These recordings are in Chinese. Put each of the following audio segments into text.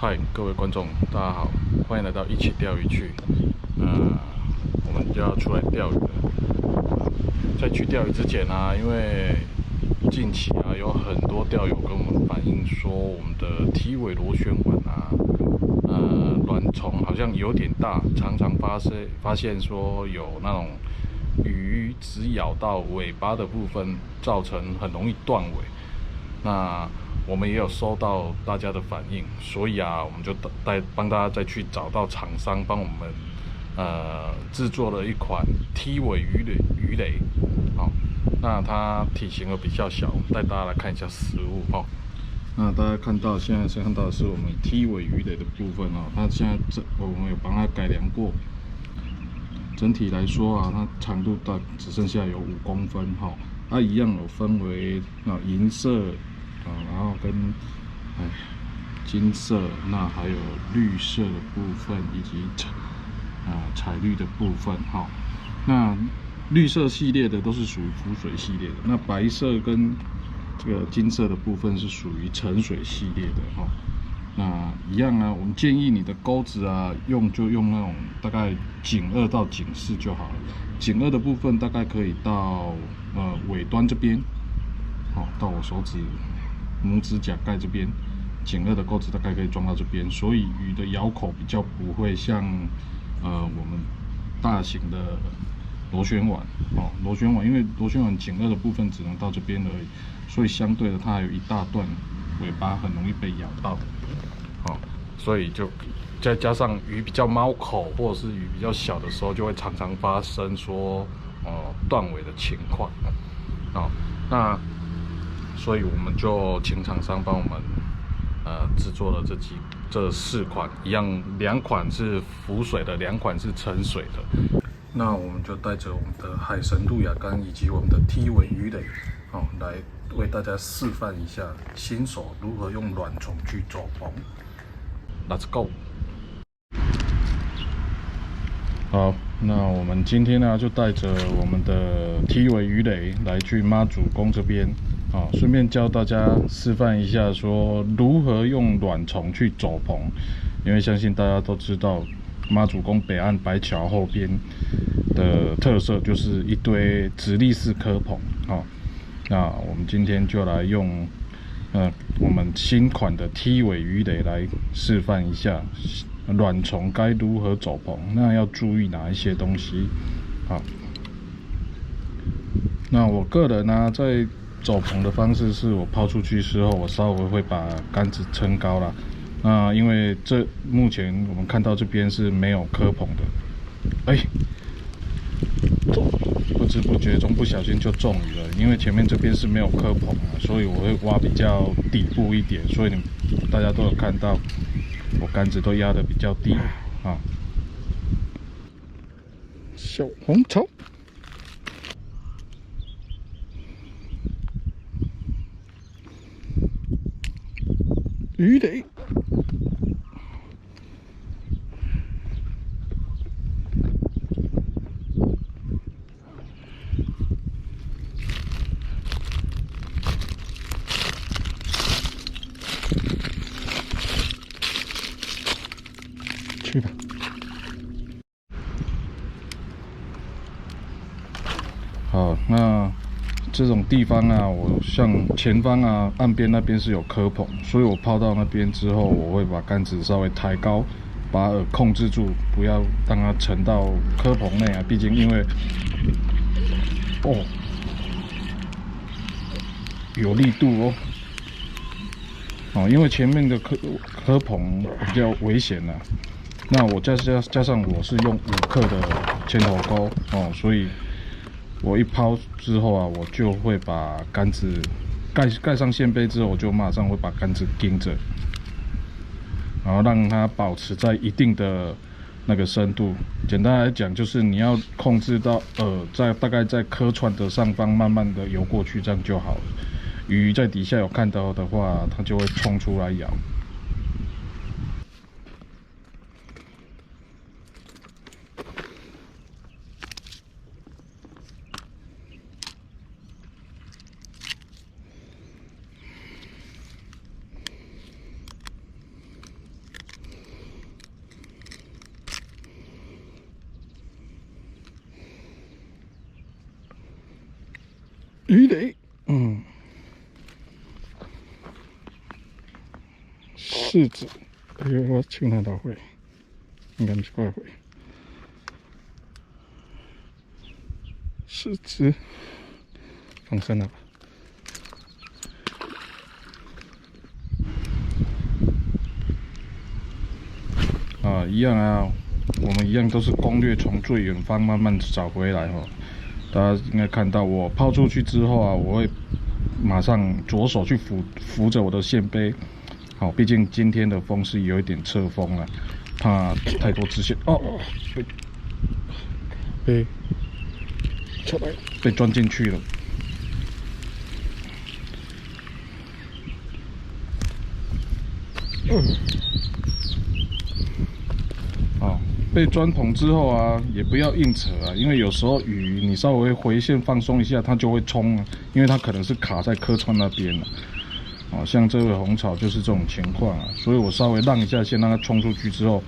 嗨，各位观众，大家好，欢迎来到一起钓鱼去。我们就要出来钓鱼了。在去钓鱼之前啊，因为近期啊有很多钓友跟我们反映说，我们的梯尾螺旋丸啊，卵虫好像有点大，常常发现说有那种鱼只咬到尾巴的部分，造成很容易断尾。那我们也有收到大家的反应，所以啊，我们就帮大家再去找到厂商帮我们制作了一款梯尾鱼雷，好，那它体型又比较小，带大家来看一下实物哈。那大家现在看到的是我们梯尾鱼雷的部分哦，它现在我们有帮它改良过，整体来说啊，它长度只剩下有5公分哈。它一样有分为银色然后跟金色，那还有绿色的部分以及彩绿的部分哈。那绿色系列的都是属于浮水系列的，那白色跟这个金色的部分是属于沉水系列的哈。那一样啊，我们建议你的钩子啊，就用那种大概颈2到颈4就好了。颈2的部分大概可以到尾端这边，好，到我手指拇指甲盖这边，颈2的钩子大概可以装到这边，所以鱼的咬口比较不会像我们大型的螺旋丸哦，因为螺旋丸颈2的部分只能到这边而已，所以相对的它还有一大段尾巴很容易被咬到。所以就再加上鱼比较猫口或者是鱼比较小的时候，就会常常发生说断尾的情况。那所以我们就请厂商帮我们制作了这4款，一样2款是浮水的，2款是沉水的。那我们就带着我们的海神路亚竿以及我们的梯尾鱼雷，来为大家示范一下新手如何用卵虫去走棚。Let's go！ 好，那我们今天呢就带着我们的梯尾鱼雷来去妈祖宫这边，顺便教大家示范一下说如何用卵虫去走棚，因为相信大家都知道妈祖宫北岸白桥后边的特色就是一堆直立式科棚，那我们今天就来用我们新款的梯尾鱼雷来示范一下卵虫该如何走棚，那要注意哪一些东西。那我个人呢，在走棚的方式是我抛出去之后，我稍微会把杆子撑高了。那因为目前我们看到这边是没有科棚的，不知不觉中不小心就中鱼了。因为前面这边是没有科棚啊，所以我会挖比较底部一点，所以大家都有看到，我杆子都压得比较低啊。小红潮，鱼雷。去吧。好，那这种地方啊，我像前方啊，岸边那边是有科棚，所以我抛到那边之后，我会把杆子稍微抬高，把饵控制住，不要让它沉到科棚内啊。毕竟因为有力度因为前面的科棚比较危险啊。那我加上我是用5克的铅头钩所以我一抛之后啊，我就会把杆子盖上线杯之后，我就马上会把杆子盯着，然后让它保持在一定的那个深度。简单来讲，就是你要控制到大概在科串的上方慢慢的游过去，这样就好了。鱼在底下有看到的话，它就会冲出来咬。鱼雷，柿子，哎呦，我请他到会，应该不是怪会。柿子，放生了吧？啊，一样啊，我们一样都是攻略从最远方慢慢找回来哈。大家应该看到我抛出去之后啊，我会马上左手去扶着我的线背。好，毕竟今天的风是有一点侧风了，怕太多支线被被钻进去了。被钻捅之后啊，也不要硬扯啊，因为有时候鱼你稍微回线放松一下，它就会冲啊，因为它可能是卡在客串那边了。像这位红草就是这种情况啊，所以我稍微让一下线，让它冲出去之后，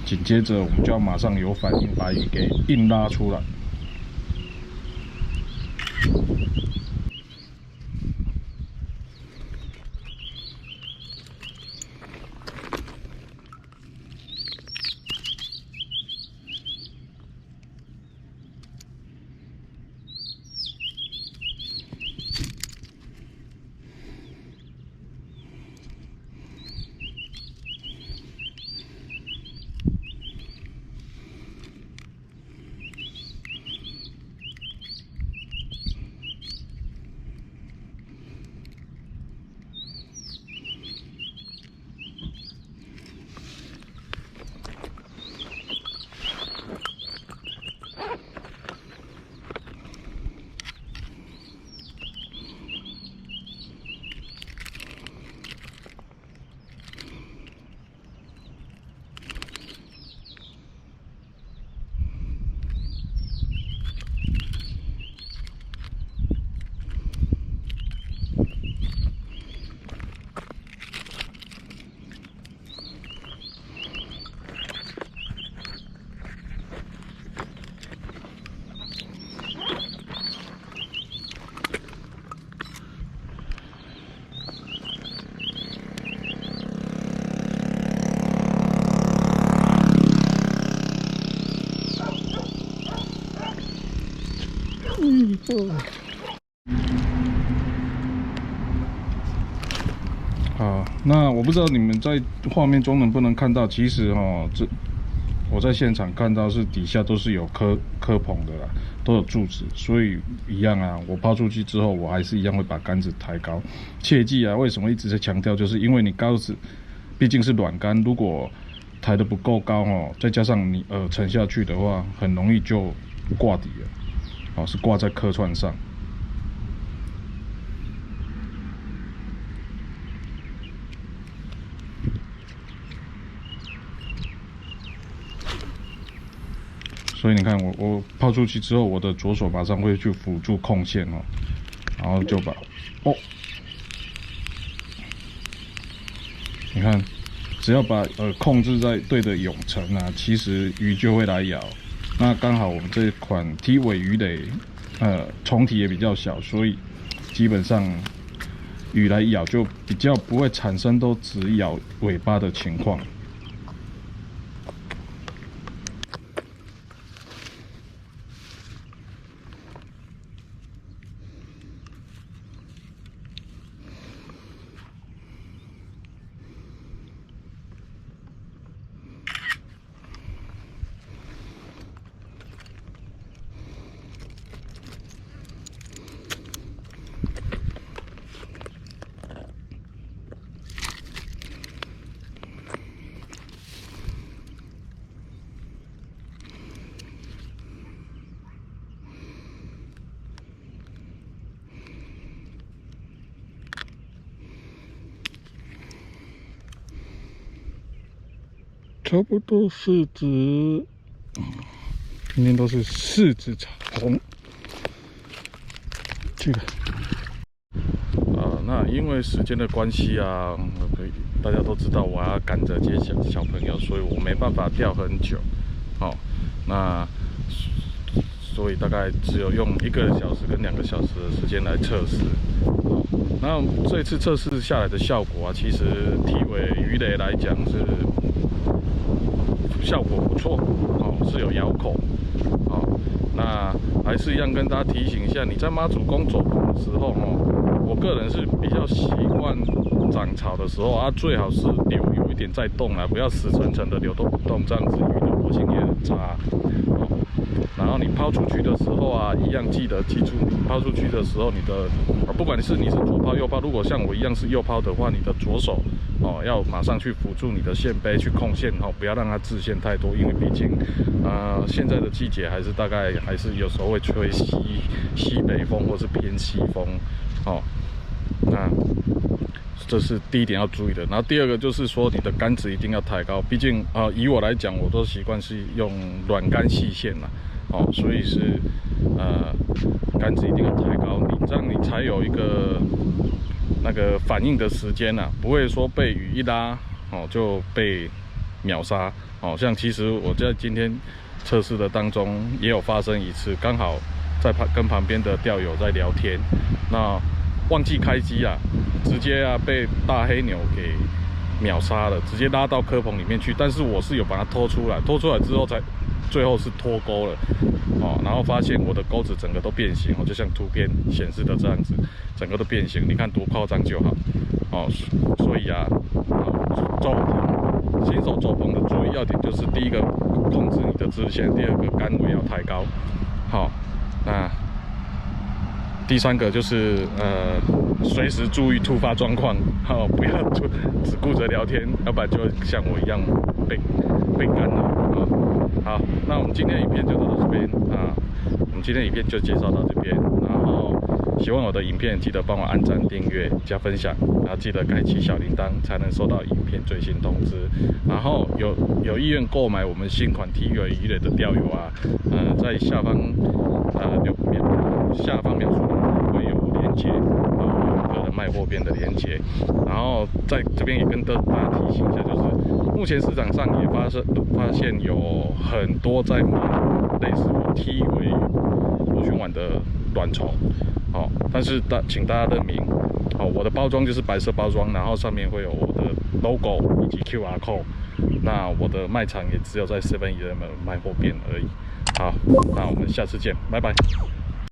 紧接着我们就要马上有反应，把鱼给硬拉出来。好，那我不知道你们在画面中能不能看到，其实我在现场看到是底下都是有科棚的啦，都有柱子，所以一样啊，我抛出去之后，我还是一样会把杆子抬高。切记啊，为什么一直在强调，就是因为你杆子毕竟是软杆，如果抬得不够高再加上你沉下去的话，很容易就挂底了。是挂在客串上。所以你看我抛出去之后，我的左手马上会去辅助控线然后就把你看，只要把控制在对的泳程啊，其实鱼就会来咬。那刚好我们这款T尾鱼雷，虫体也比较小，所以基本上鱼来咬就比较不会产生都只咬尾巴的情况。差不多4只，今天都是4只彩虹。这个，那因为时间的关系啊，大家都知道我要赶着接小朋友，所以我没办法钓很久。那所以大概只有用1个小时跟2个小时的时间来测试。那这次测试下来的效果啊，其实体尾鱼雷来讲是效果不错哦，是有咬口哦。那还是一样跟大家提醒一下，你在妈祖宫走棚的时候哦，我个人是比较习惯涨潮的时候啊，最好是流有一点在动啊，不要死沉沉的流都不动，这样子鱼的活性也很差哦。然后你抛出去的时候啊，一样记住，抛出去的时候，你的不管你是左抛右抛，如果像我一样是右抛的话，你的左手哦要马上去辅助你的线杯去控线哦，不要让它自线太多，因为毕竟现在的季节大概还是有时候会吹西北风或是偏西风哦。那这是第一点要注意的。然后第二个就是说，你的杆子一定要抬高，毕竟以我来讲，我都习惯是用软杆细线啦，哦，所以是杆子一定要抬高，这样你才有一个那个反应的时间呐，不会说被雨一拉哦就被秒杀哦。像其实我在今天测试的当中也有发生一次，刚好在跟旁边的钓友在聊天，那忘记开机啊，直接被大黑牛给秒杀了，直接拉到蚵棚里面去。但是我是有把它拖出来之后最后是脱钩了哦，然后发现我的钩子整个都变形哦，就像图片显示的这样子，整个都变形，你看多夸张就好哦。所以走棚新手走棚的注意要点就是第一个控制你的支线，第二个杆尾要抬高，好，那第三个就是随时注意突发状况，好，不要只顾着聊天，要不然就会像我一样被干了啊。好，那我们今天的影片就到这边啊，我们今天的影片就介绍到这边，然后喜欢我的影片记得帮我按赞、订阅、加分享，然后记得开启小铃铛才能收到影片最新通知。然后有意愿购买我们新款体尾鱼雷的钓友啊，在下方描述会有连结，我个人卖货边的连结。然后在这边也跟大家提醒一下，就是目前市场上也发现有很多在卖类似T尾螺旋丸的短虫，哦，但是请大家认明，哦，我的包装就是白色包装，然后上面会有我的 logo 以及 QR code。那我的卖场也只有在 7-Eleven 卖货边而已。好，那我们下次见，拜拜。